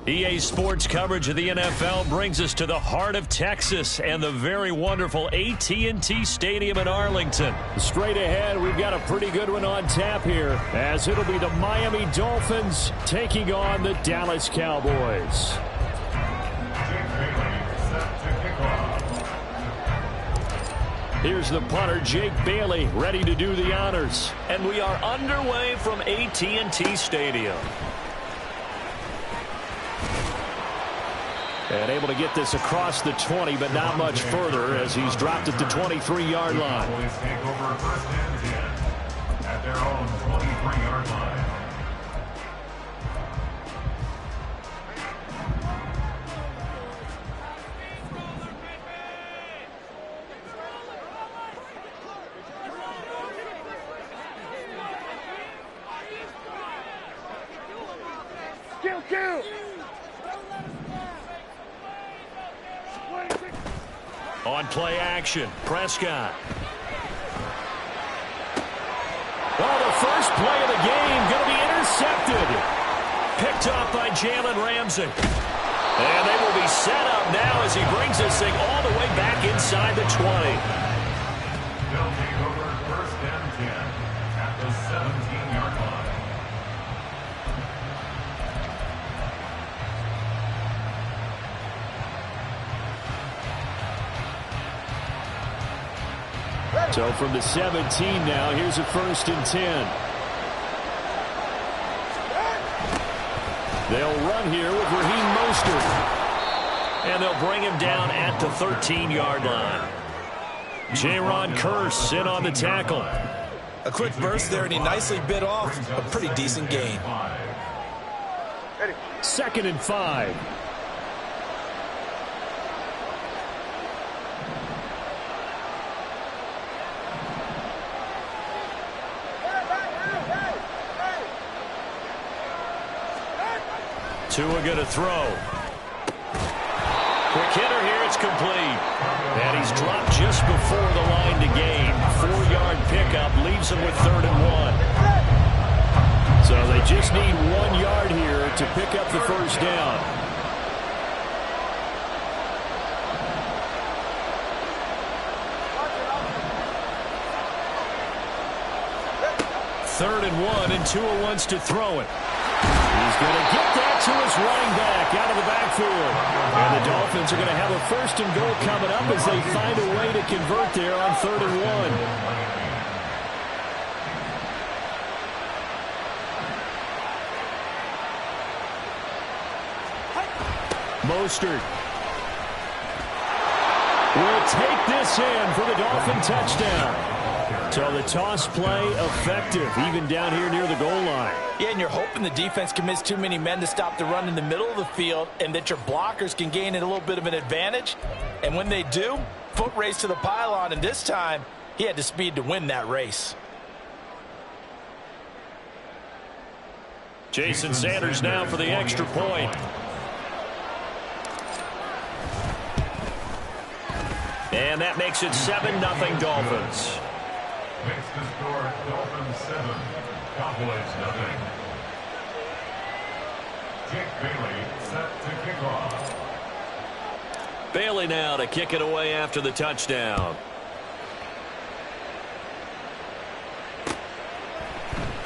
EA Sports coverage of the NFL brings us to the heart of Texas and the very wonderful AT&T Stadium in Arlington. Straight ahead, we've got a pretty good one on tap here, as it'll be the Miami Dolphins taking on the Dallas Cowboys. Here's the punter, Jake Bailey, ready to do the honors. And we are underway from AT&T Stadium. And able to get this across the 20, but not much further as he's dropped at the 23-yard line. Cowboys take over first and 10 at their own 23-yard line. Kill! On play action, Prescott. Oh, the first play of the game going to be intercepted. Picked off by Jalen Ramsey. And they will be set up now as he brings this thing all the way back inside the 20. They'll take over first and 10 at the 17-yard line. So from the 17 now, here's a first and 10. They'll run here with Raheem Mostert. And they'll bring him down at the 13-yard line. Jaron Kearse in on the tackle. A quick burst there, and he nicely bit off a pretty decent gain. 2nd and 5. Tua going to throw. Quick hitter here, it's complete. And he's dropped just before the line to gain. 4-yard pickup leaves him with 3rd and 1. So they just need 1 yard here to pick up the first down. Third and 1, and Tua wants to throw it. He's going to get that to his running back out of the backfield. And the Dolphins are going to have a 1st and goal coming up as they find a way to convert there on 3rd and 1. Mostert will take this in for the Dolphin touchdown. So the toss play effective, even down here near the goal line. Yeah, and you're hoping the defense commits too many men to stop the run in the middle of the field and that your blockers can gain a little bit of an advantage. And when they do, foot race to the pylon, and this time he had the speed to win that race. Jason Sanders now for the extra point. And that makes it 7-0 Dolphins. Makes the score Dolphins 7, Cowboys 0. Jake Bailey set to kick off. Bailey now to kick it away after the touchdown.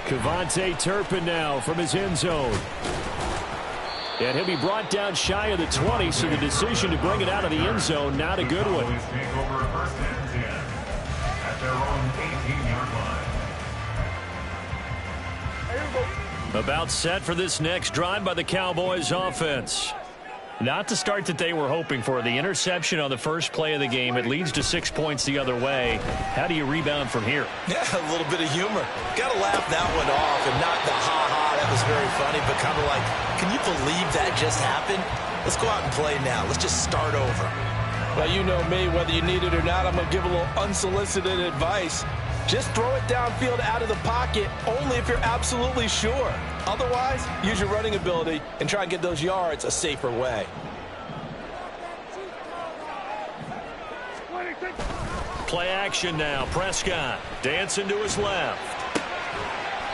Kevontae Turpin now from his end zone. And he'll be brought down shy of the 20, so the decision to bring it out of the end zone, not a good one. Cowboys take over first and 10 at their own 18-yard line. About set for this next drive by the Cowboys offense. Not the start that they were hoping for. The interception on the first play of the game. It leads to 6 points the other way. How do you rebound from here? Yeah, a little bit of humor. Got to laugh that one off and not the ha-ha. That was very funny, but kind of like, can you believe that just happened? Let's go out and play now. Let's just start over. Well, you know me. Whether you need it or not, I'm going to give a little unsolicited advice. Just throw it downfield out of the pocket only if you're absolutely sure. Otherwise, use your running ability and try and get those yards a safer way. Play action now. Prescott dancing to his left.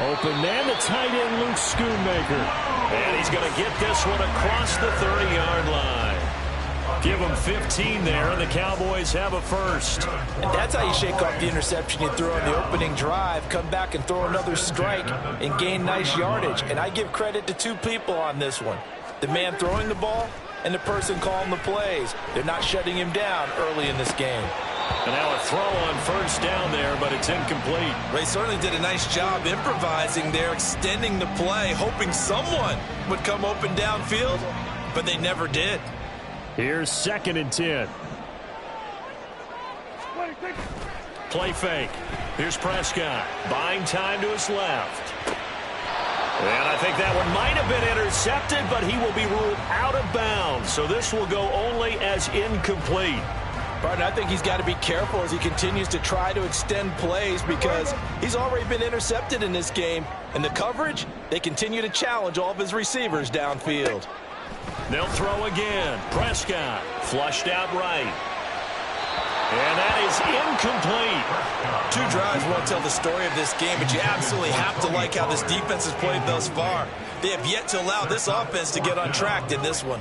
Open man, the tight end, Luke Schoonmaker. And he's going to get this one across the 30-yard line. Give him 15 there, and the Cowboys have a first. And that's how you shake off the interception you throw on the opening drive, come back and throw another strike and gain nice yardage. And I give credit to two people on this one. The man throwing the ball and the person calling the plays. They're not shutting him down early in this game. And now a throw on first down there, but it's incomplete. They certainly did a nice job improvising there, extending the play, hoping someone would come open downfield, but they never did. Here's 2nd and 10. Play fake. Here's Prescott. Buying time to his left. And I think that one might have been intercepted, but he will be ruled out of bounds. So this will go only as incomplete. Partner, I think he's got to be careful as he continues to try to extend plays because he's already been intercepted in this game. And the coverage, they continue to challenge all of his receivers downfield. They'll throw again. Prescott flushed out right. And that is incomplete. 2 drives won't tell the story of this game, but you absolutely have to like how this defense has played thus far. They have yet to allow this offense to get on track in this one.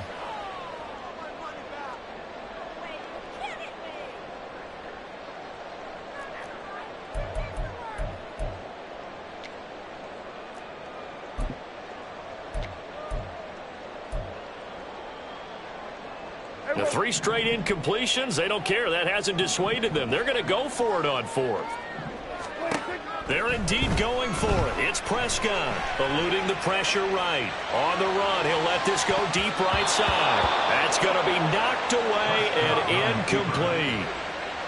The 3 straight incompletions, they don't care. That hasn't dissuaded them. They're going to go for it on 4th. They're indeed going for it. It's Prescott eluding the pressure right. On the run, he'll let this go deep right side. That's going to be knocked away and incomplete.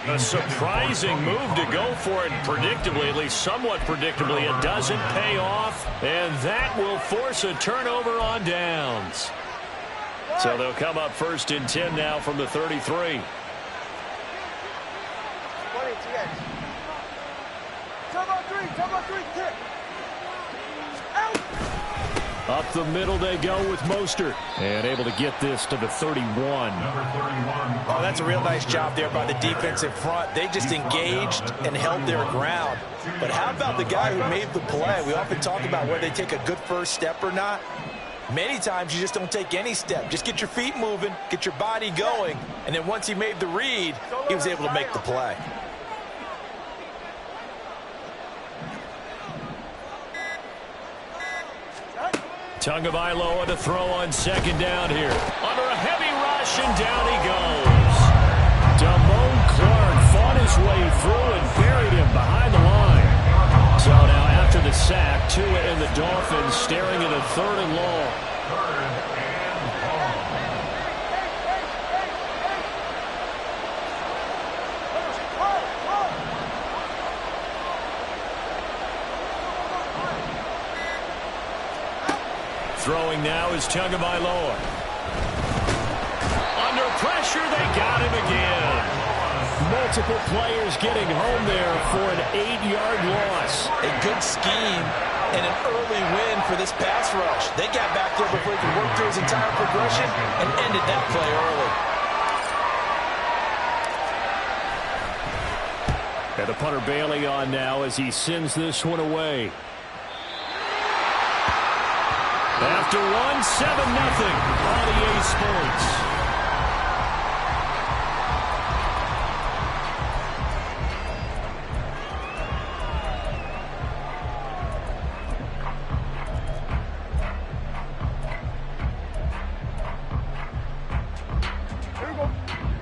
A surprising move to go for it predictably, at least somewhat predictably. It doesn't pay off, and that will force a turnover on downs. So they'll come up 1st and 10 now from the 33. Up the middle they go with Mostert. And able to get this to the 31. Oh, that's a real nice job there by the defensive front. They just engaged and held their ground. But how about the guy who made the play? We often talk about whether they take a good first step or not. Many times you just don't take any step. Just get your feet moving, get your body going, and then once he made the read, he was able to make the play. Tagovailoa to throw on 2nd down here. Under a heavy rush, and down he goes. Damone Clark fought his way through and buried him behind the line. So now after the sack, Tua and the Dolphins staring at a 3rd and long. Throwing now is Tagovailoa. Under pressure, they got him again. Multiple players getting home there for an 8-yard loss. A good scheme and an early win for this pass rush. They got back there before he could work through his entire progression and ended that play early. And the punter Bailey on now as he sends this one away. After one, 7-0 on EA Sports.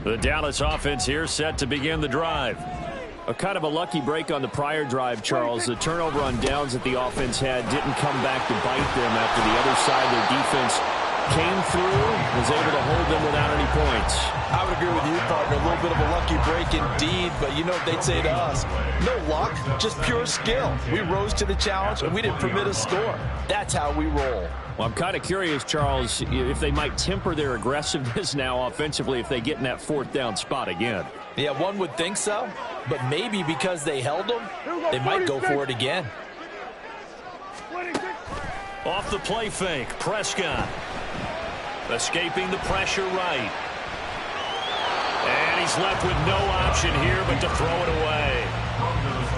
The Dallas offense here set to begin the drive. A kind of a lucky break on the prior drive, Charles. The turnover on downs that the offense had didn't come back to bite them after the other side of their defense came through, was able to hold them without any points. I would agree with you, partner. A little bit of a lucky break indeed, but you know what they'd say to us? No luck, just pure skill. We rose to the challenge, and we didn't permit a score. That's how we roll. Well, I'm kind of curious, Charles, if they might temper their aggressiveness now offensively if they get in that 4th down spot again. Yeah, one would think so, but maybe because they held them, they might go for it again. Off the play fake, Prescott. Escaping the pressure right. And he's left with no option here but to throw it away.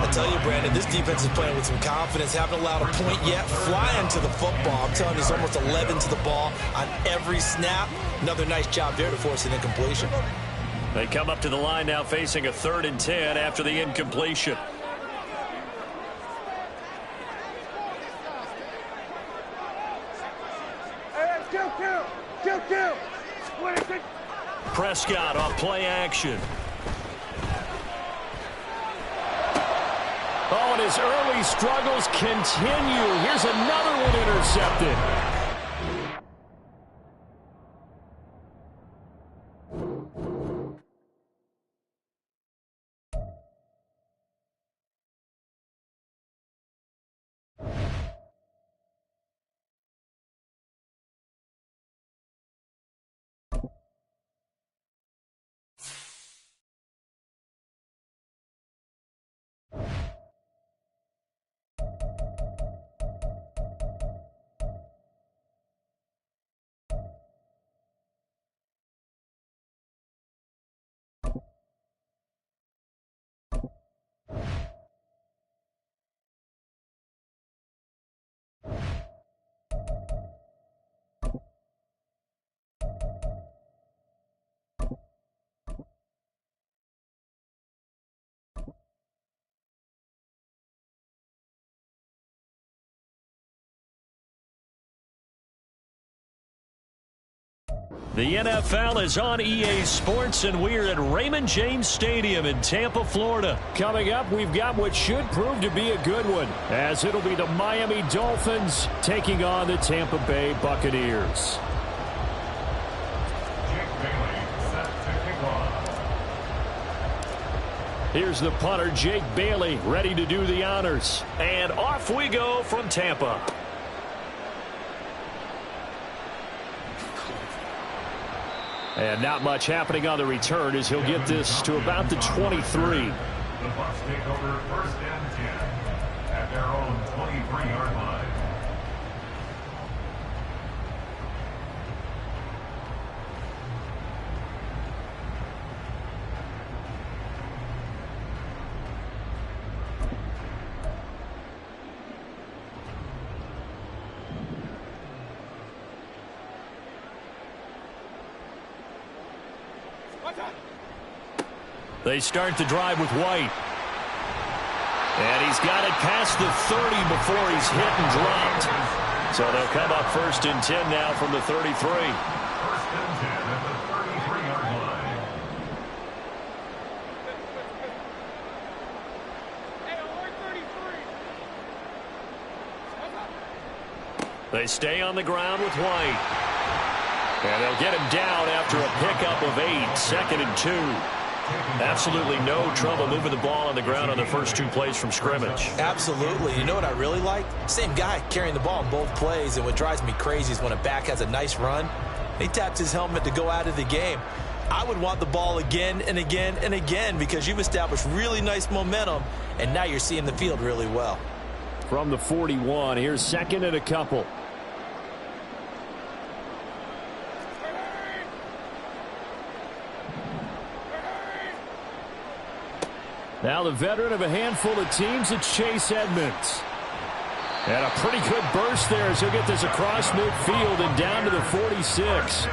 I tell you, Brandon, this defense is playing with some confidence. Haven't allowed a point yet. Flying to the football. I'm telling you, it's almost 11 to the ball on every snap. Another nice job there to force an incompletion. They come up to the line now facing a 3rd and 10 after the incompletion. Prescott on play action. Oh, and his early struggles continue. Here's another one intercepted. The NFL is on EA Sports, and we're at Raymond James Stadium in Tampa, Florida. Coming up, we've got what should prove to be a good one, as it'll be the Miami Dolphins taking on the Tampa Bay Buccaneers. Here's the punter, Jake Bailey, ready to do the honors. And off we go from Tampa. And not much happening on the return as he'll get this to about the 23. The Bucs take over 1st and 10 at their own 23-yard line. They start the drive with White. And he's got it past the 30 before he's hit and dropped. So they'll come up 1st and 10 now from the 33. 1st and 10 at the 33-yard line. They stay on the ground with White. And they'll get him down after a pickup of 8, 2nd and 2. Absolutely no trouble moving the ball on the ground on the first 2 plays from scrimmage. Absolutely. You know what I really like? Same guy carrying the ball in both plays, and what drives me crazy is when a back has a nice run, he taps his helmet to go out of the game. I would want the ball again and again and again because you've established really nice momentum, and now you're seeing the field really well. From the 41, here's 2nd and a couple. Now the veteran of a handful of teams, it's Chase Edmonds. And a pretty good burst there as he'll get this across midfield and down to the 46.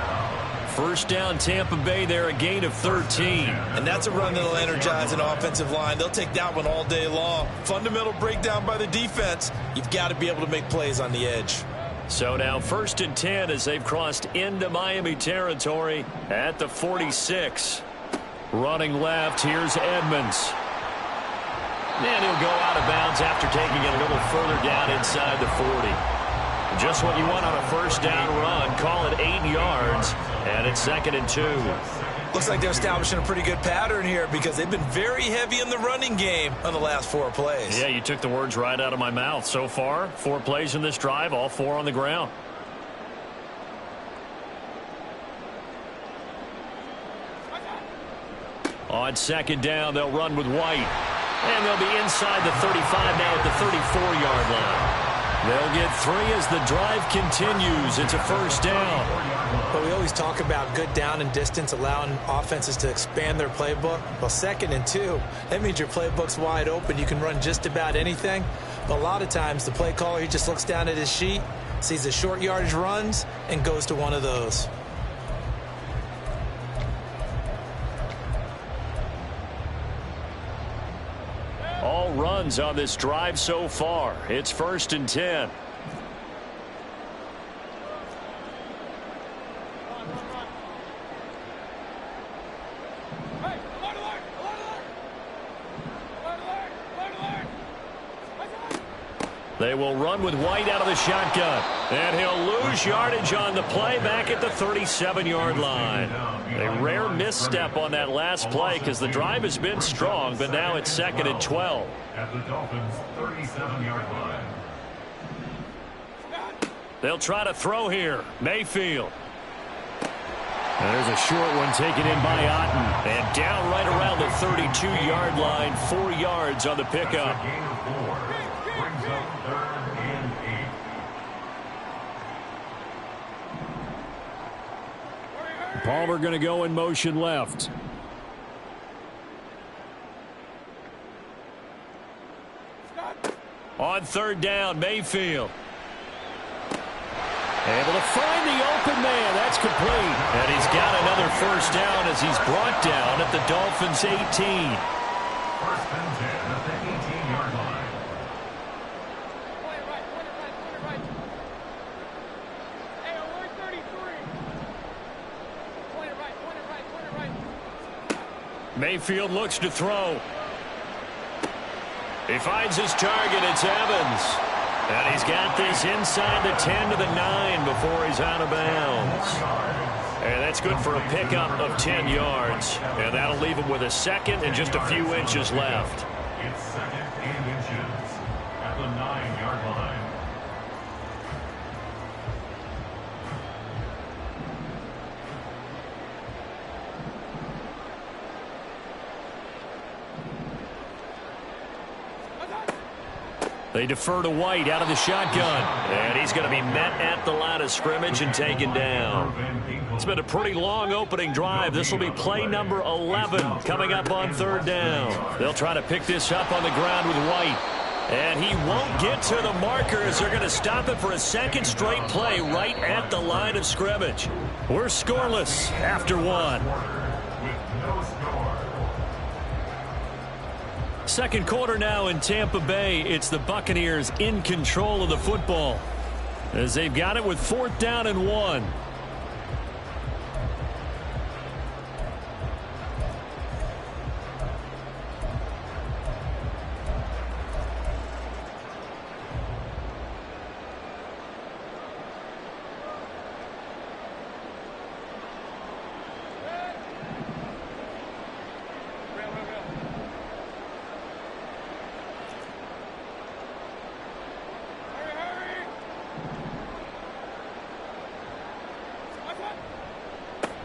First down, Tampa Bay there, a gain of 13. And that's a run that'll energize an offensive line. They'll take that one all day long. Fundamental breakdown by the defense. You've got to be able to make plays on the edge. So now 1st and 10 as they've crossed into Miami territory at the 46. Running left, here's Edmonds. And he'll go out of bounds after taking it a little further down inside the 40. Just what you want on a first down run. Call it 8 yards, and it's 2nd and 2. Looks like they're establishing a pretty good pattern here because they've been very heavy in the running game on the last 4 plays. Yeah, you took the words right out of my mouth. So far, 4 plays in this drive, all 4 on the ground. On 2nd down, they'll run with White. And they'll be inside the 35 now at the 34-yard line. They'll get 3 as the drive continues. It's a first down. But we always talk about good down and distance, allowing offenses to expand their playbook. Well, 2nd and 2, that means your playbook's wide open. You can run just about anything. But a lot of times, the play caller, he just looks down at his sheet, sees the short yardage runs, and goes to one of those. All runs on this drive so far. It's 1st and 10. They will run with White out of the shotgun. And he'll lose yardage on the play back at the 37-yard line. A rare misstep on that last play because the drive has been strong, but now it's 2nd and 12. At the Dolphins' 37-yard line. They'll try to throw here. Mayfield. And there's a short one taken in by Otten. And down right around the 32-yard line. 4 yards on the pickup. Gain of 4. Brings up 3rd and 8. Palmer going to go in motion left. On 3rd down, Mayfield. Able to find the open man. That's complete. And he's got another first down as he's brought down at the Dolphins' 18. 1st and 10 at the 18-yard line. Mayfield looks to throw. He finds his target. It's Evans. And he's got this inside the 10 to the 9 before he's out of bounds. And that's good for a pickup of 10 yards. And that'll leave him with a 2nd and just a few inches left. It's 2nd and inches at the 9-yard line. They defer to White out of the shotgun. And he's going to be met at the line of scrimmage and taken down. It's been a pretty long opening drive. This will be play number 11 coming up on 3rd down. They'll try to pick this up on the ground with White. And he won't get to the marker as they're going to stop it for a 2nd straight play right at the line of scrimmage. We're scoreless after 1. With no score. 2nd quarter now in Tampa Bay. It's the Buccaneers in control of the football as they've got it with 4th down and 1.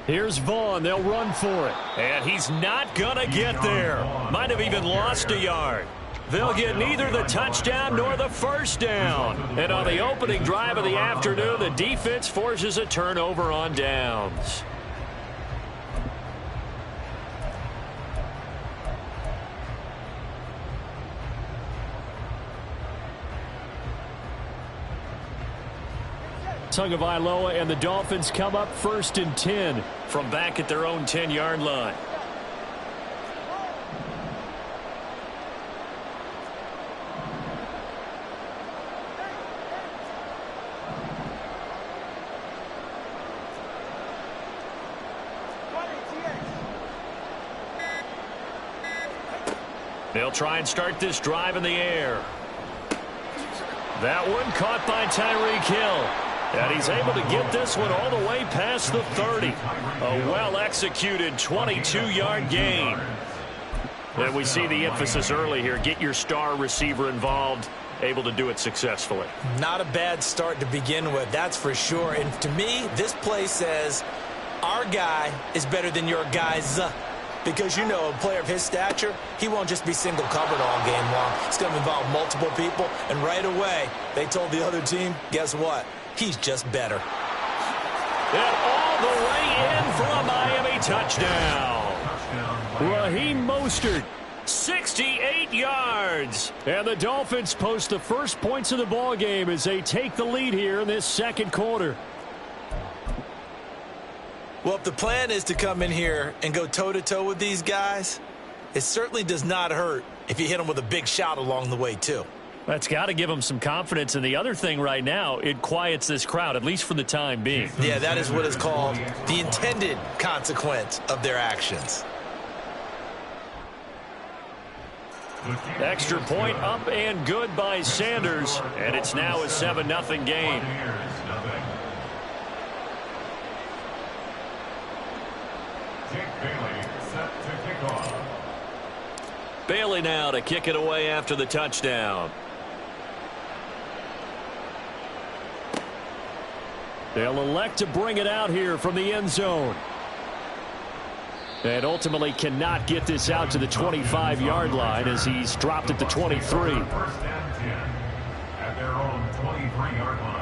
Here's Vaughn. They'll run for it. And he's not going to get there. Might have even lost a yard. They'll get neither the touchdown nor the first down. And on the opening drive of the afternoon, the defense forces a turnover on downs. Tagovailoa and the Dolphins come up 1st and 10 from back at their own 10-yard line. They'll try and start this drive in the air. That one caught by Tyreek Hill. And he's able to get this one all the way past the 30. A well-executed 22-yard gain. And we see the emphasis early here. Get your star receiver involved. Able to do it successfully. Not a bad start to begin with, that's for sure. And to me, this play says, our guy is better than your guys. because you know a player of his stature, he won't just be single covered all game long. It's going to involve multiple people, and right away, they told the other team, guess what? He's just better. And all the way in for a Miami touchdown. Raheem Mostert, 68 yards. And the Dolphins post the first points of the ball game as they take the lead here in this second quarter. Well, if the plan is to come in here and go toe-to-toe with these guys, it certainly does not hurt if you hit them with a big shot along the way, too. That's got to give them some confidence. And the other thing right now, it quiets this crowd, at least for the time being. Yeah, that is what is called the intended consequence of their actions. Extra point up and good by Sanders. And it's now a 7-0 game. Bailey now to kick it away after the touchdown. They'll elect to bring it out here from the end zone. And ultimately cannot get this out to the 25-yard line as he's dropped at the 23. First and 10 at their own 23-yard line.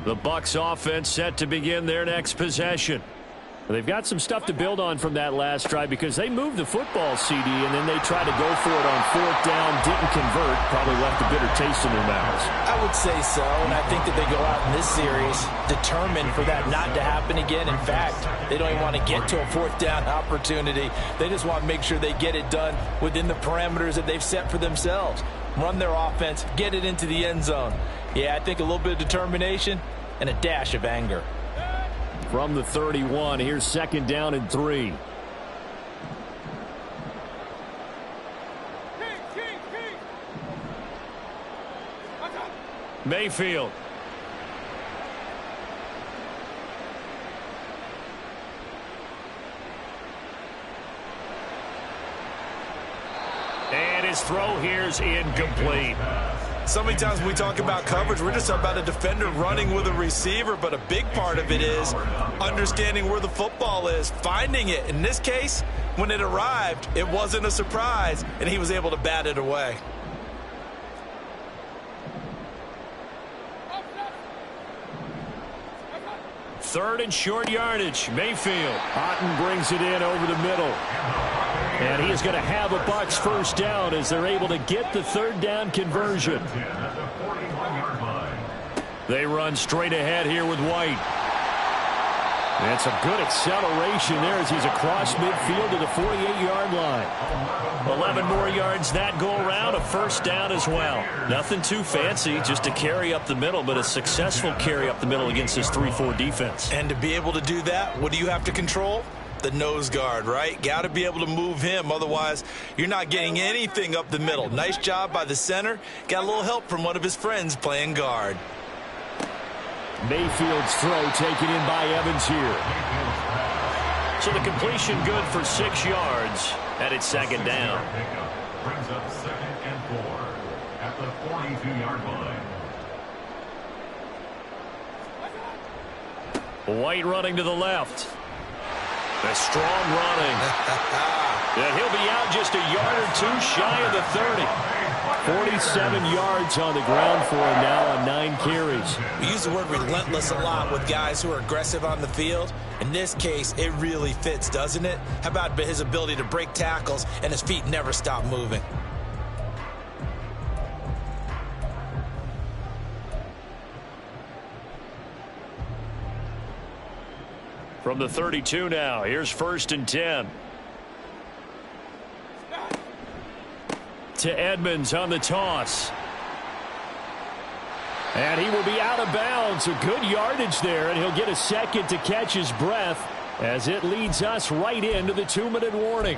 The Bucs offense set to begin their next possession. They've got some stuff to build on from that last drive because they moved the football, CD, and then they tried to go for it on fourth down, didn't convert, probably left a bitter taste in their mouths. I would say so, and I think that they go out in this series determined for that not to happen again. In fact, they don't even want to get to a fourth down opportunity. They just want to make sure they get it done within the parameters that they've set for themselves. Run their offense, get it into the end zone. Yeah, I think a little bit of determination and a dash of anger. From the 31, here's second down and 3. Mayfield. And his throw here's incomplete. So many times when we talk about coverage, we're just talking about a defender running with a receiver, but a big part of it is understanding where the football is, finding it. In this case, when it arrived, it wasn't a surprise, and he was able to bat it away. Third and short yardage. Mayfield. Otten brings it in over the middle. And he is going to have a Bucs first down as they're able to get the third down conversion. They run straight ahead here with White. That's a good acceleration there as he's across midfield to the 48-yard line. 11 more yards that go around, a first down as well. Nothing too fancy, just a carry up the middle, but a successful carry up the middle against this 3-4 defense. And to be able to do that, what do you have to control? The nose guard, right? Got to be able to move him. Otherwise, you're not getting anything up the middle. Nice job by the center. Got a little help from one of his friends playing guard. Mayfield's throw taken in by Evans here. So the completion good for 6 yards, and it's second down. Brings up second and 4 at the 42-yard line. White running to the left. A strong running. And he'll be out just a yard or two shy of the 30. 47 yards on the ground for him now on 9 carries. We use the word relentless a lot with guys who are aggressive on the field. In this case, it really fits, doesn't it? How about his ability to break tackles and his feet never stop moving? From the 32 now, here's first and 10. To Edmonds on the toss. And he will be out of bounds. A good yardage there, and he'll get a second to catch his breath as it leads us right into the 2-minute warning.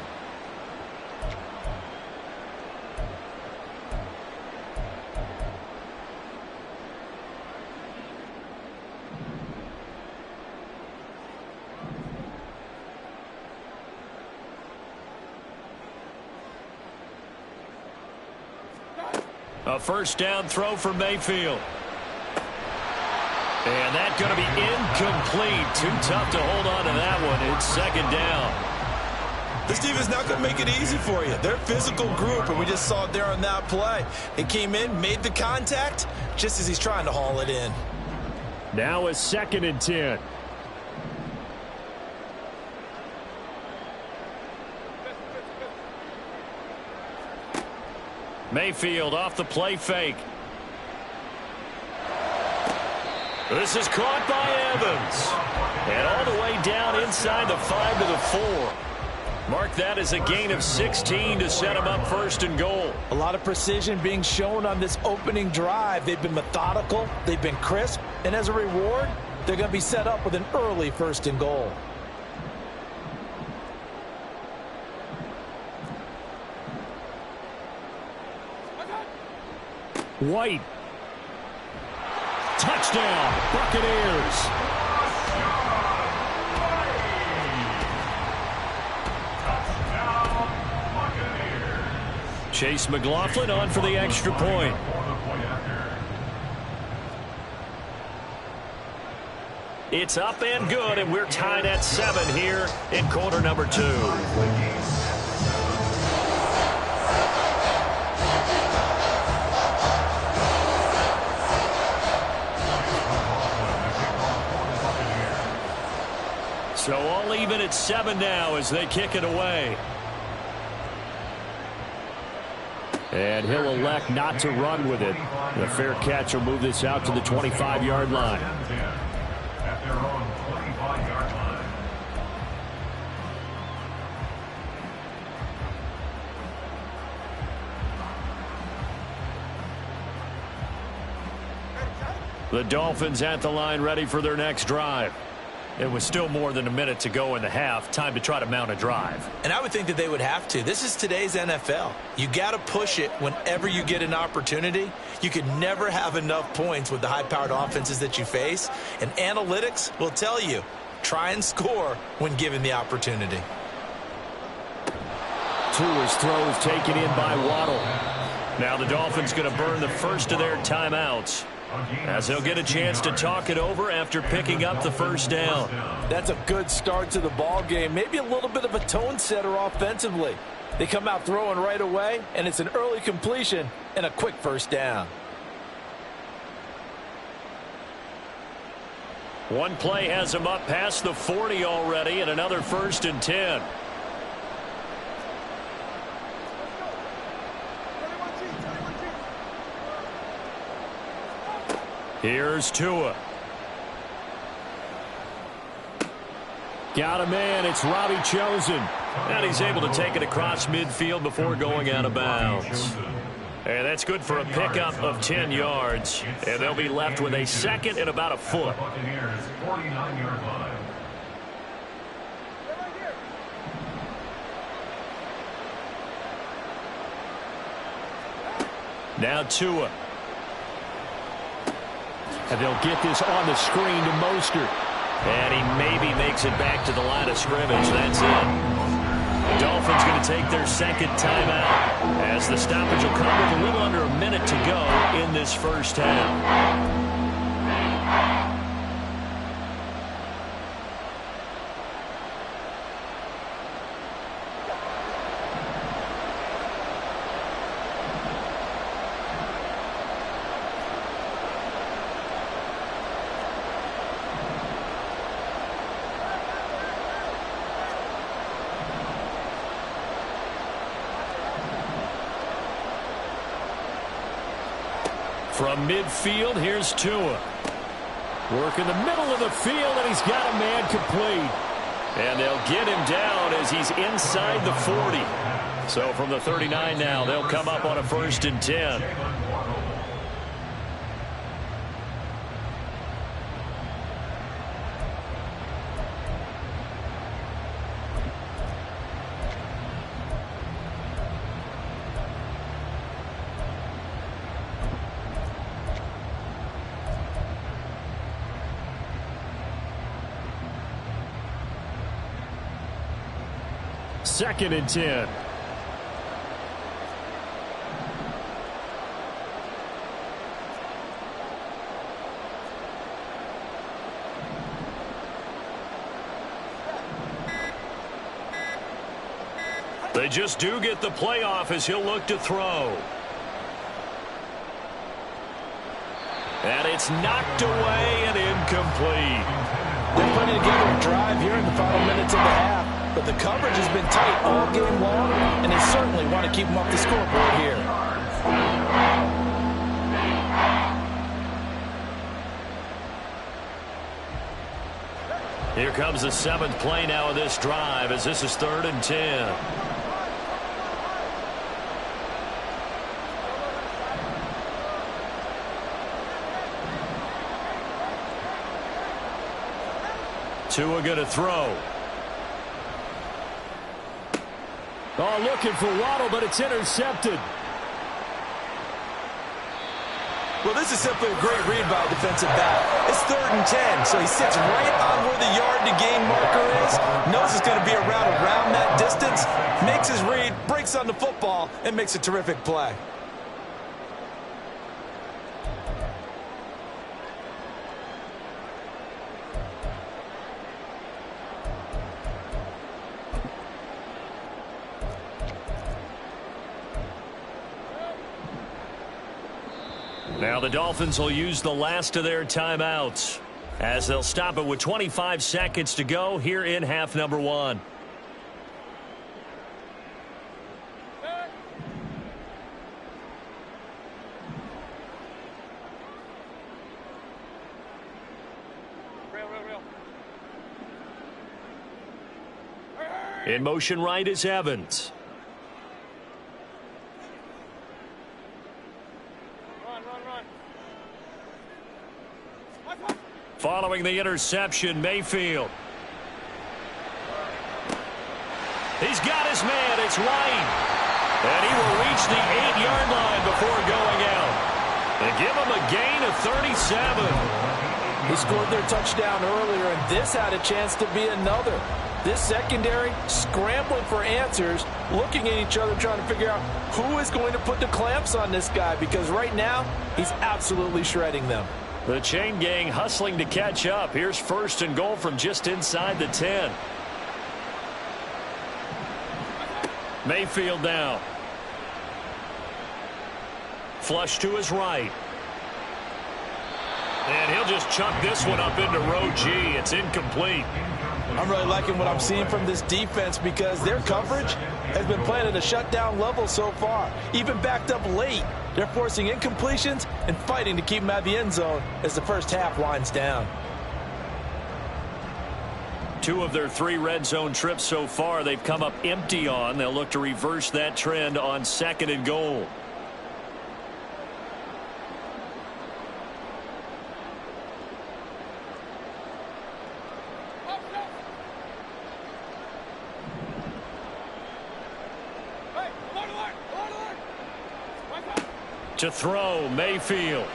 A first down throw for Mayfield. And that's going to be incomplete. Too tough to hold on to that one. It's second down. This defense is not going to make it easy for you. They're a physical group, and we just saw it there on that play. It came in, made the contact, just as he's trying to haul it in. Now a 2nd and 10. Mayfield off the play fake. This is caught by Evans. And all the way down inside the 5 to the 4. Mark that as a gain of 16 to set him up 1st and goal. A lot of precision being shown on this opening drive. They've been methodical. They've been crisp. And as a reward, they're going to be set up with an early 1st and goal. White. Touchdown, Buccaneers. Chase McLaughlin on for the extra point. It's up and good, and we're tied at 7 here in quarter number 2. So all even at 7 now as they kick it away. And he'll elect not to run with it. The fair catch will move this out to the 25-yard line. At their own 25-yard line. The Dolphins at the line ready for their next drive. It was still more than a minute to go in the half. Time to try to mount a drive. And I would think that they would have to. This is today's NFL. You got to push it whenever you get an opportunity. You could never have enough points with the high-powered offenses that you face. And analytics will tell you, try and score when given the opportunity. Tua's throw is taken in by Waddle. Now the Dolphins going to burn the first of their timeouts, as they'll get a chance to talk it over after picking up the first down. That's a good start to the ball game. Maybe a little bit of a tone setter offensively. They come out throwing right away, and it's an early completion and a quick first down. One play has him up past the 40 already, and another 1st and 10. Here's Tua. Got a man. It's Robbie Chosen. And he's able to take it across midfield before going out of bounds. And that's good for a pickup of 10 yards. And they'll be left with a 2nd and about a foot. Buccaneers 49-yard line. Now Tua. And they'll get this on the screen to Mostert. And he maybe makes it back to the line of scrimmage. That's it. The Dolphins going to take their 2nd timeout, as the stoppage will come with a little under a minute to go in this first half. From midfield, here's Tua. Work in the middle of the field, and he's got a man complete. And they'll get him down as he's inside the 40. So from the 39 now, they'll come up on a 1st and 10. Second and 10. They just do get the playoff as he'll look to throw. And it's knocked away and incomplete. They're putting together a drive here in the final minutes of the half, but the coverage has been tight all game long, and they certainly want to keep them off the scoreboard here. Here comes the 7th play now of this drive as this is 3rd and 10. Tua going to throw. Oh, looking for Waddle, but it's intercepted. Well, this is simply a great read by a defensive back. It's 3rd and 10, so he sits right on where the yard-to-gain marker is, knows it's going to be around that distance, makes his read, breaks on the football, and makes a terrific play. Now the Dolphins will use the last of their timeouts as they'll stop it with 25 seconds to go here in half number 1. In motion right is Evans. Following the interception, Mayfield. He's got his man. It's White. And he will reach the 8-yard line before going out. They give him a gain of 37. He scored their touchdown earlier, and this had a chance to be another. This secondary scrambling for answers, looking at each other, trying to figure out who is going to put the clamps on this guy, because right now he's absolutely shredding them. The chain gang hustling to catch up. Here's 1st and goal from just inside the 10. Mayfield now. Flush to his right. And he'll just chuck this one up into row G. It's incomplete. I'm really liking what I'm seeing from this defense because their coverage has been playing at a shutdown level so far. Even backed up late, they're forcing incompletions and fighting to keep them out of the end zone as the first half winds down. 2 of their 3 red zone trips so far they've come up empty on. They'll look to reverse that trend on 2nd and goal. To throw, Mayfield.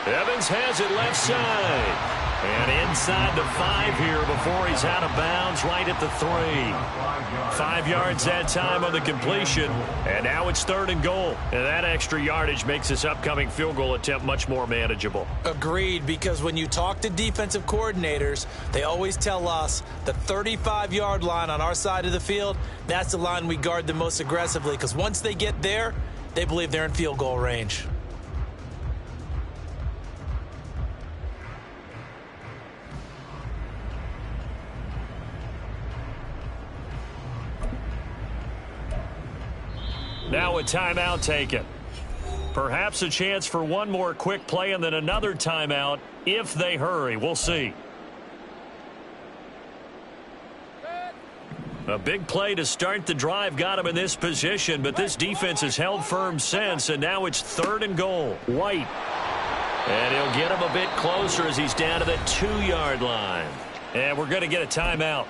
Evans has it left side. And inside the 5 here before he's out of bounds right at the 3. 5 yards that time on the completion. And now it's 3rd and goal. And that extra yardage makes this upcoming field goal attempt much more manageable. Agreed, because when you talk to defensive coordinators, they always tell us the 35-yard line on our side of the field, that's the line we guard the most aggressively, because once they get there, they believe they're in field goal range. Now a timeout taken. Perhaps a chance for one more quick play and then another timeout if they hurry. We'll see. A big play to start the drive got him in this position, but this defense has held firm since, and now it's 3rd and goal. White. And he'll get him a bit closer as he's down to the 2-yard line. And we're going to get a timeout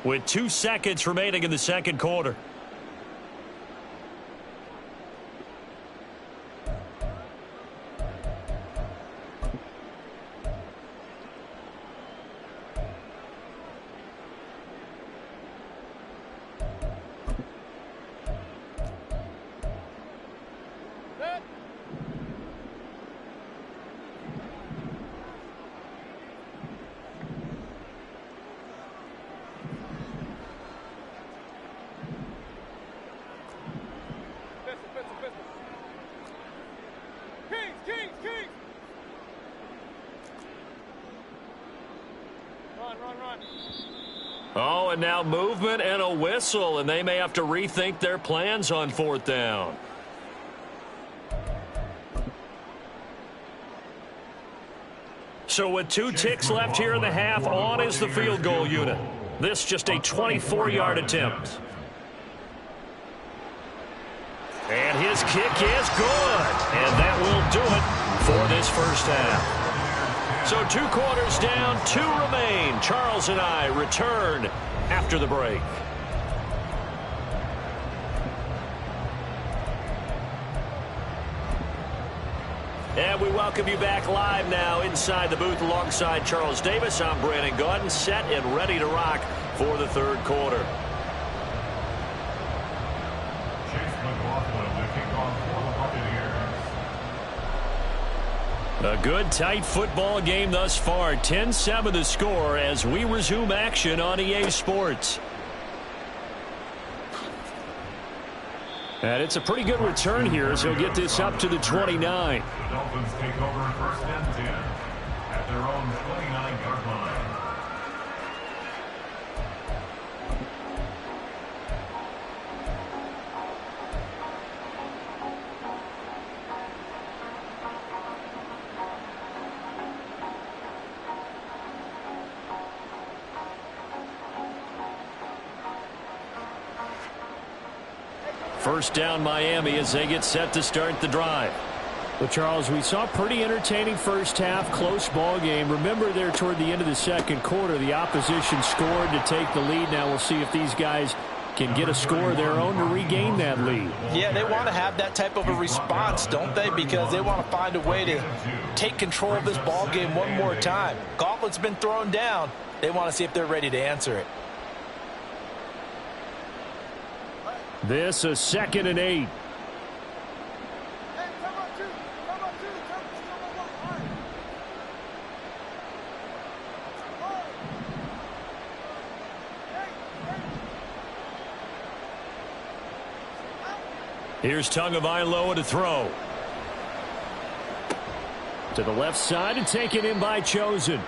with 2 seconds remaining in the second quarter. Oh, and now movement and a whistle, and they may have to rethink their plans on 4th down. So with 2 ticks left here in the half, on is the field goal unit. This just a 24-yard attempt. And his kick is good. And that will do it for this first half. So 2 quarters down, 2 remain. Charles and I return after the break. And we welcome you back live now inside the booth alongside Charles Davis. I'm Brandon Gaudin, set and ready to rock for the 3rd quarter. A good, tight football game thus far. 10-7 the score as we resume action on EA Sports. And it's a pretty good return here, so he'll get this up to the 29. The Dolphins take over 1st and 10 at their own 29-yard line. First down Miami as they get set to start the drive. Well, Charles, we saw a pretty entertaining first half, close ball game. Remember there toward the end of the 2nd quarter, the opposition scored to take the lead. Now we'll see if these guys can get a score of their own to regain that lead. Yeah, they want to have that type of a response, don't they? Because they want to find a way to take control of this ball game one more time. Gauntlet's been thrown down. They want to see if they're ready to answer it. This is 2nd and 8. Here's Tagovailoa to throw. To the left side and taken in by Chosen.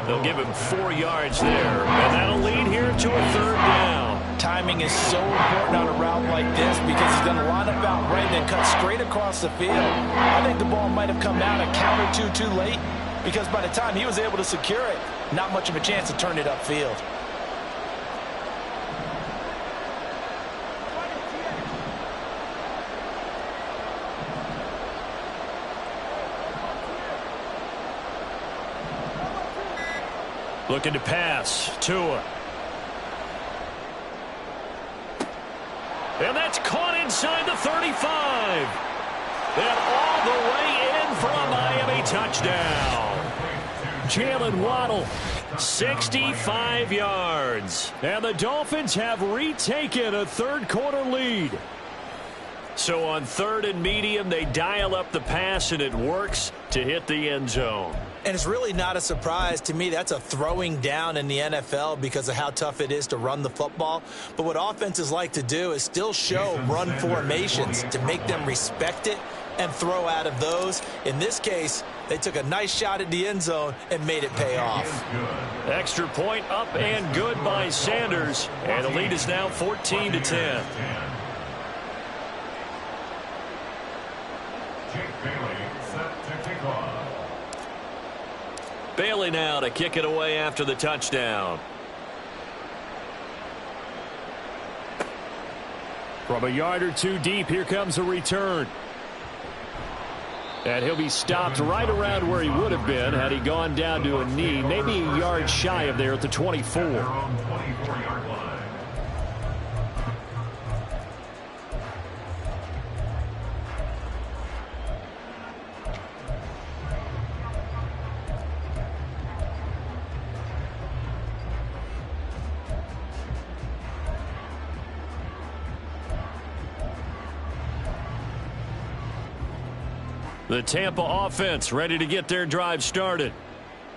They'll give him 4 yards there. And that'll lead here to a 3rd down. Timing is so important on a route like this because he's going to line up out right and then cut straight across the field. I think the ball might have come out a count or two too late because by the time he was able to secure it, not much of a chance to turn it upfield. Looking to pass. Tua. And that's caught inside the 35. And all the way in for a Miami touchdown. Jalen Waddle. 65 yards. And the Dolphins have retaken a 3rd quarter lead. So on 3rd and medium, they dial up the pass, and it works to hit the end zone. And it's really not a surprise to me. That's a throwing down in the NFL because of how tough it is to run the football. But what offenses like to do is still show run formations to make them respect it and throw out of those. In this case, they took a nice shot at the end zone and made it pay off. Extra point up and good by Sanders. And the lead is now 14-10. Bailey now to kick it away after the touchdown. From a yard or 2 deep, here comes a return. And he'll be stopped right around where he would have been had he gone down to a knee, maybe a yard shy of there at the 24. The Tampa offense ready to get their drive started.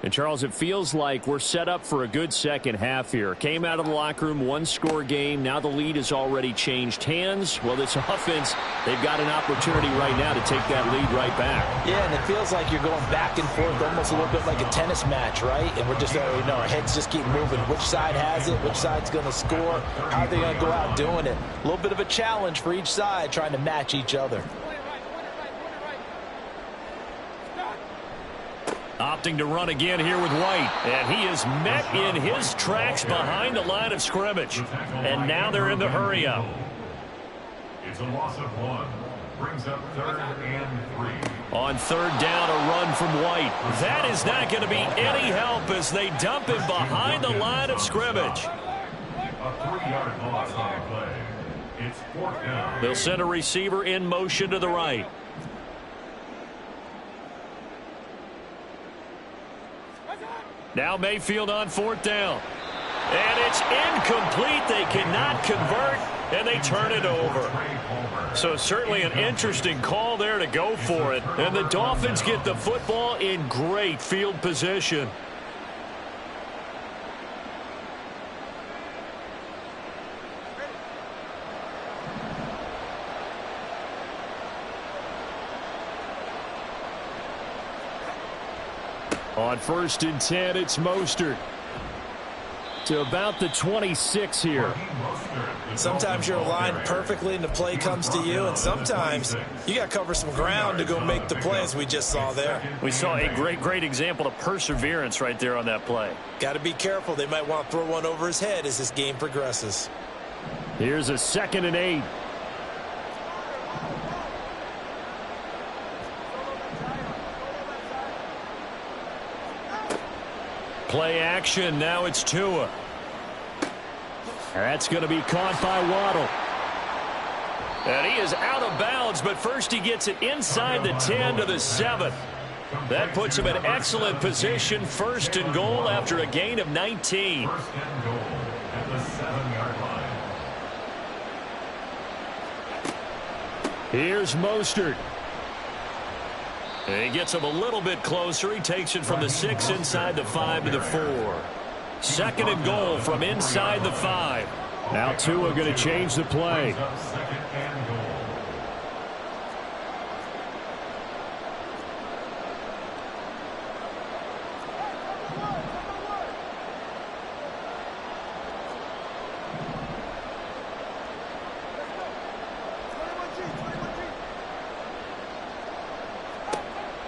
And, Charles, it feels like we're set up for a good second half here. Came out of the locker room, one-score game. Now the lead has already changed hands. Well, this offense, they've got an opportunity right now to take that lead right back. Yeah, and it feels like you're going back and forth almost a little bit like a tennis match, right? And we're just, our heads just keep moving. Which side has it? Which side's going to score? How are they going to go out doing it? A little bit of a challenge for each side trying to match each other. Opting to run again here with White. And he is met in his tracks behind the line of scrimmage. And now they're in the hurry-up. It's a loss of 1. Brings up 3rd and 3. On 3rd down, a run from White. That is not going to be any help as they dump him behind the line of scrimmage. A 3-yard loss on the play. It's 4th down. They'll send a receiver in motion to the right. Now Mayfield on 4th down. And it's incomplete. They cannot convert, and they turn it over. So certainly an interesting call there to go for it. And the Dolphins get the football in great field position. On 1st and 10, it's Mostert. To about the 26 here. Sometimes you're aligned perfectly and the play comes to you, and sometimes you got to cover some ground to go make the play, as we just saw there. We saw a great example of perseverance right there on that play. Got to be careful. They might want to throw one over his head as this game progresses. Here's a 2nd and 8. Play action. Now it's Tua. That's going to be caught by Waddle. And he is out of bounds, but first he gets it inside the 10 to the 7. That puts him in excellent position. 1st and goal after a gain of 19. 1st and goal at the 7-yard line. Here's Mostert. And he gets him a little bit closer. He takes it from the 6 inside the 5 to the 4. 2nd and goal from inside the 5. Now Tua going to change the play. 2nd and goal.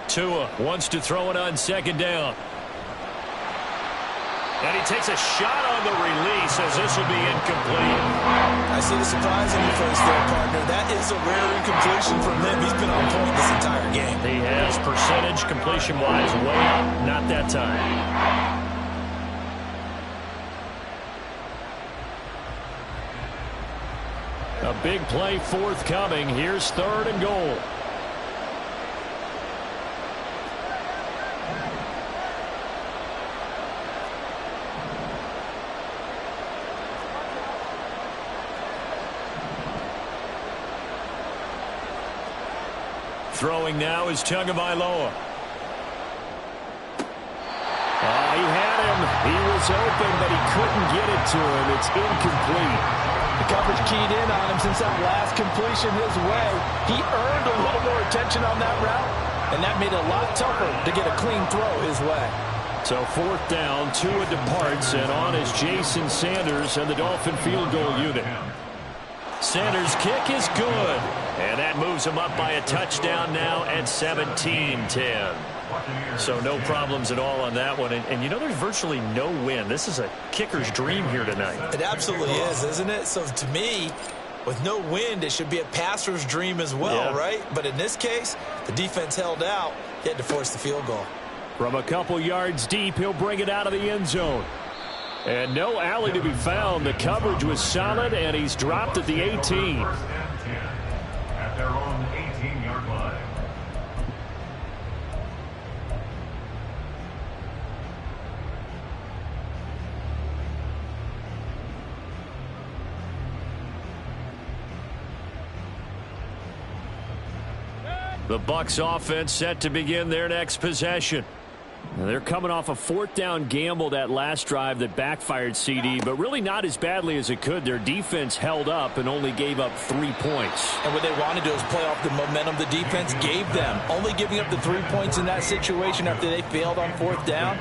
Tua wants to throw it on 2nd down. And he takes a shot on the release as this will be incomplete. I see the surprise on your face there, partner. That is a rare incompletion from him. He's been on point this entire game. He has percentage completion-wise way up. Not that time. A big play forthcoming. Here's 3rd and goal. Throwing now is Tagovailoa. He had him. He was open, but he couldn't get it to him. It's incomplete. The coverage keyed in on him since that last completion his way. He earned a little more attention on that route, and that made it a lot tougher to get a clean throw his way. So 4th down, Tua departs, and on is Jason Sanders and the Dolphin field goal unit. Sanders' kick is good, and that moves him up by a touchdown now at 17-10. So no problems at all on that one. And you know, there's virtually no win. This is a kicker's dream here tonight. It absolutely is, isn't it? So to me, with no wind, it should be a passer's dream as well, right? But in this case, the defense held out. He had to force the field goal. From a couple yards deep, he'll bring it out of the end zone. And no alley to be found. The coverage was solid, and he's dropped at the 18. 1st and 10 at their own 18-yard line. The Bucs offense set to begin their next possession. They're coming off a 4th down gamble that last drive that backfired, CD, but really not as badly as it could. Their defense held up and only gave up 3 points. And what they want to do is play off the momentum the defense gave them. Only giving up the 3 points in that situation after they failed on 4th down.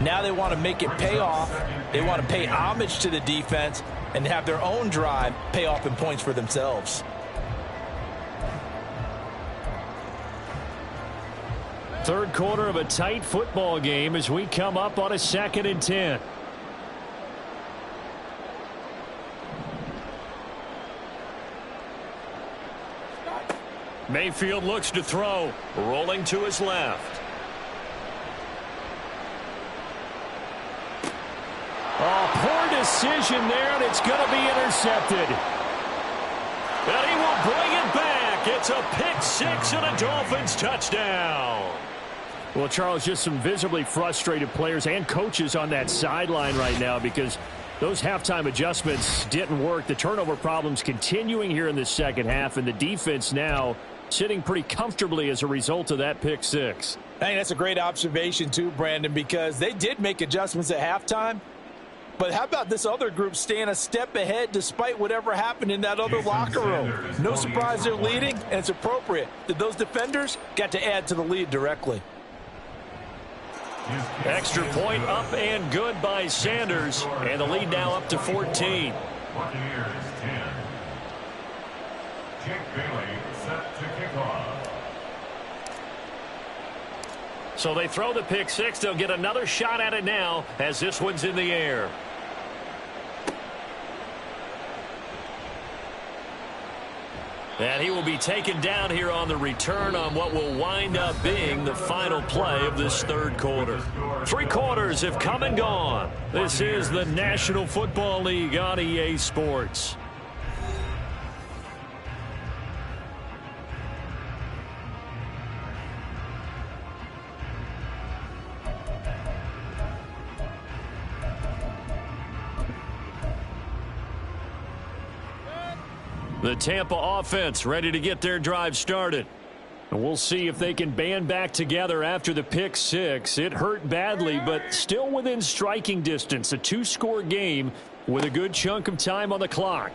Now they want to make it pay off. They want to pay homage to the defense and have their own drive pay off in points for themselves. Third quarter of a tight football game as we come up on a 2nd and 10. Mayfield looks to throw, rolling to his left. Oh, poor decision there, and it's going to be intercepted. And he will bring it back. It's a pick 6 and a Dolphins touchdown. Well, Charles, just some visibly frustrated players and coaches on that sideline right now because those halftime adjustments didn't work. The turnover problems continuing here in the second half, and the defense now sitting pretty comfortably as a result of that pick 6. I think that's a great observation too, Brandon, because they did make adjustments at halftime. But how about this other group staying a step ahead despite whatever happened in that other locker room? No surprise they're leading, and it's appropriate that those defenders got to add to the lead directly. Extra point up and good by Sanders, and the lead now up to 14. Buccaneers 10. Jake Bailey set to kick off. So they throw the pick 6. They'll get another shot at it now as this one's in the air. And he will be taken down here on the return on what will wind up being the final play of this third quarter. 3 quarters have come and gone. This is the National Football League on EA Sports. The Tampa offense ready to get their drive started. And we'll see if they can band back together after the pick 6. It hurt badly, but still within striking distance. A 2-score game with a good chunk of time on the clock.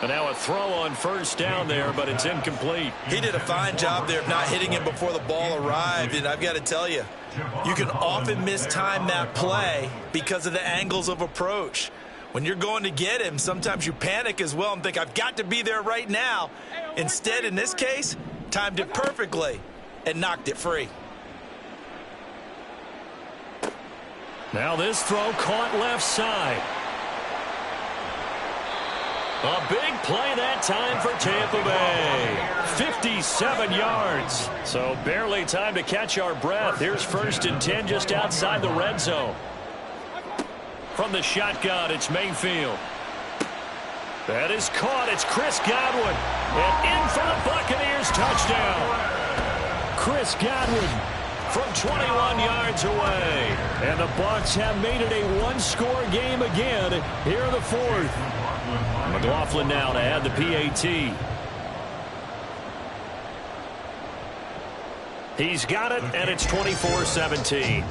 And now a throw on first down there, but it's incomplete. He did a fine job there of not hitting him before the ball arrived, and I've got to tell you, you can often mistime that play because of the angles of approach. When you're going to get him, sometimes you panic as well and think, I've got to be there right now. Instead, in this case, timed it perfectly and knocked it free. Now this throw caught left side. A big play that time for Tampa Bay. 57 yards. So barely time to catch our breath. Here's 1st and 10 just outside the red zone. From the shotgun, it's Mayfield. That is caught. It's Chris Godwin. And in for the Buccaneers touchdown. Chris Godwin from 21 yards away. And the Bucs have made it a 1-score game again here in the 4th. McLaughlin now to add the PAT. He's got it, and it's 24-17.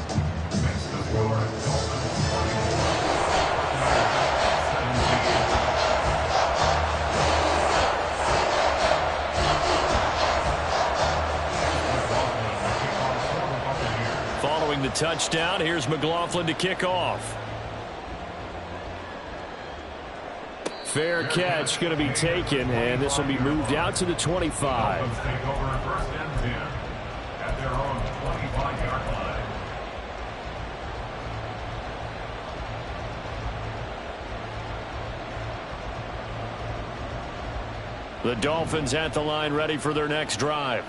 Following the touchdown, here's McLaughlin to kick off. Fair catch going to be taken, and this will be moved out to the 25. Take over 1st and 10 at their own 25-yard line. The Dolphins at the line ready for their next drive.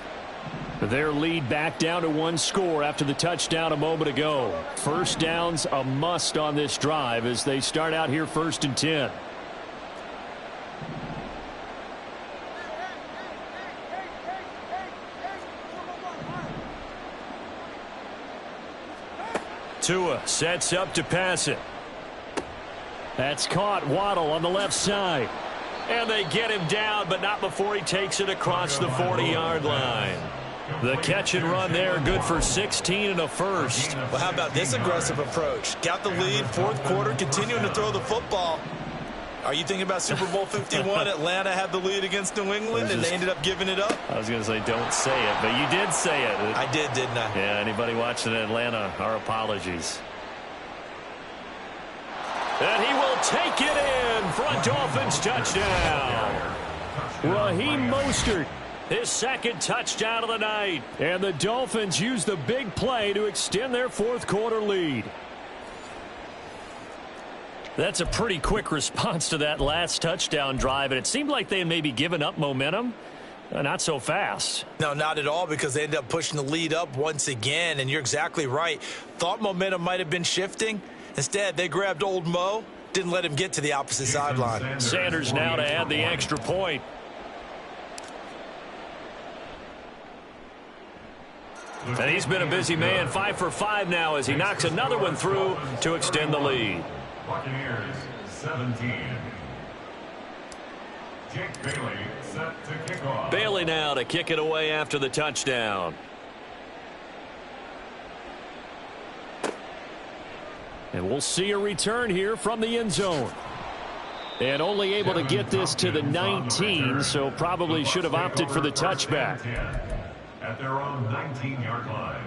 Their lead back down to 1 score after the touchdown a moment ago. First down's a must on this drive as they start out here 1st and 10. Tua sets up to pass it. That's caught. Waddle on the left side. And they get him down, but not before he takes it across the 40-yard line. The catch and run there, good for 16 and a first. Well, how about this aggressive approach? Got the lead, fourth quarter, continuing to throw the football. Are you thinking about Super Bowl 51? Atlanta had the lead against New England, and they ended up giving it up? I was going to say don't say it, but you did say it. I did, didn't I? Yeah, anybody watching Atlanta, our apologies. And he will take it in for a Dolphins touchdown. Raheem Mostert, his second touchdown of the night. And the Dolphins use the big play to extend their fourth quarter lead. That's a pretty quick response to that last touchdown drive, and it seemed like they had maybe given up momentum. Not so fast. No, not at all, because they ended up pushing the lead up once again, and you're exactly right. Thought momentum might have been shifting. Instead, they grabbed old Mo, didn't let him get to the opposite sideline. Sanders now to add the extra point. And he's been a busy man, 5 for 5 now as he knocks another one through to extend the lead. Buccaneers 17. Jake Bailey set to kick off. Bailey now to kick it away after the touchdown. And we'll see a return here from the end zone. And only able to get this to the 19, so probably should have opted for the touchback. At their own 19-yard line.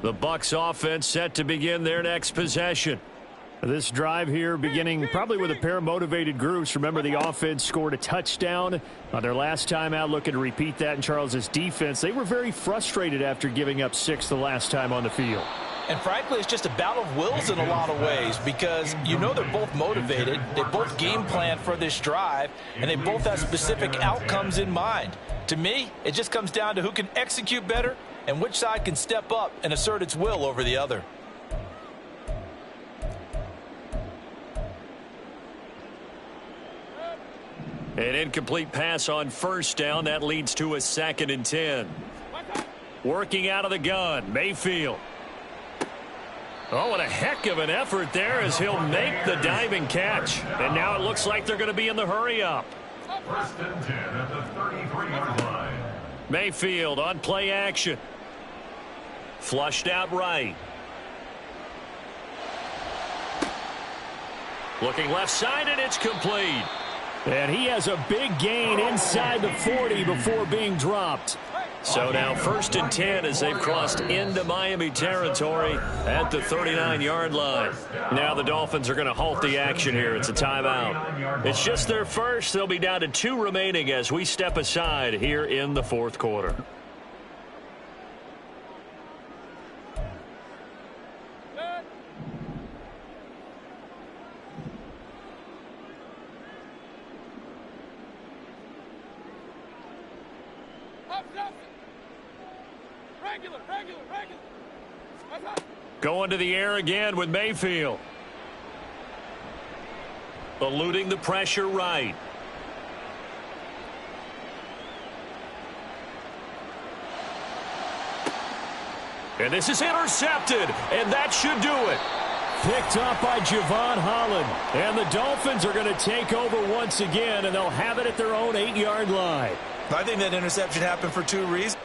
The Bucs offense set to begin their next possession. This drive here beginning probably with a pair of motivated groups. Remember, the offense scored a touchdown on their last time out, looking to repeat that in Charles's defense. They were very frustrated after giving up 6 the last time on the field. And frankly, it's just a battle of wills in a lot of ways, because you know they're both motivated, they both game plan for this drive, and they both have specific outcomes in mind. To me, it just comes down to who can execute better and which side can step up and assert its will over the other. An incomplete pass on first down. That leads to a 2nd and 10. Working out of the gun, Mayfield. Oh, what a heck of an effort there as he'll make the diving catch. And now it looks like they're going to be in the hurry up. 1st and 10 at the 33-yard line. Mayfield on play action. Flushed out right. Looking left side, and it's complete. And he has a big gain inside the 40 before being dropped. So now 1st and 10 as they've crossed into Miami territory at the 39-yard line. Now the Dolphins are going to halt the action here. It's a timeout. It's just their first. They'll be down to 2 remaining as we step aside here in the fourth quarter. Going to the air again with Mayfield. Eluding the pressure right. And this is intercepted, and that should do it. Picked up by Javon Holland. And the Dolphins are going to take over once again, and they'll have it at their own 8-yard line. I think that interception happened for 2 reasons.